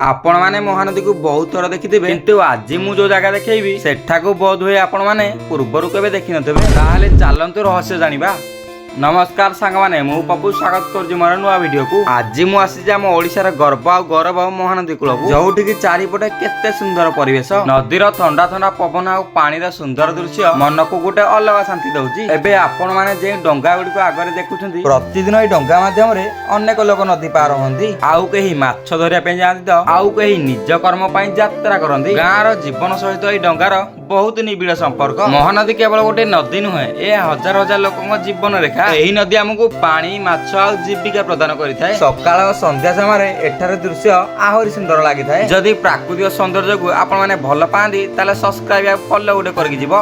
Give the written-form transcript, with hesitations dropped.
आपण माने महानदी को बहुत थर देखिथिबे किंतु आज मु जो जगह देखैबी सेठाको बोध हुए आपण माने पूर्वरु केबे देखि नथिबे। ताहाले चालंतु रहस्य जानिबा। नमस्कार सांग माने मु पप्पू स्वागत करछि मोर नुआ वीडियो को। आज मु आसी हम ओडिशार गर्व आ गौरव महानदी कूल को जोठी की चारिपटे केते सुंदर परिवेश नदीर ठंडा ठंडा पवन आ पानीर सुंदर दृश्य मन को गोटे अलग शांति दउछि। एबे आपण माने जे डंगा गुडी को आगरे देखुछन्ती प्रतिदिन ए डंगा माध्यम रे अनेक लोक नदी पार होंदी। आउ केही माछ धरिया पे जांती तो आउ केही निज कर्म पई यात्रा करंदी। गाँर जीवन सहित ए डंगार बहुत निबिड़ संपर्क। महानदी केवल गोटे नदी नुहे ए हजार हजार लोकଙ୍କ जीवन रेखा। ଏହି ନଦୀ ଆମକୁ ପାଣି ମାଛ ଆଉ ଜୀବିକା ପ୍ରଦାନ କରିଥାଏ। ସକାଳ ଓ ସନ୍ଧ୍ୟା ସମୟରେ ଏଠାର ଦୃଶ୍ୟ ଆହୁରି ସୁନ୍ଦର ଲାଗିଥାଏ। ଯଦି ପ୍ରାକୃତିକ ସୌନ୍ଦର୍ଯ୍ୟକୁ ଆପଣ ମାନେ ଭଲ ପାଆନ୍ତି ତାହେଲେ ସବସ୍କ୍ରାଇବ ଆଉ ଫଲୋ ଗୋଟେ କରିକି ଯିବ।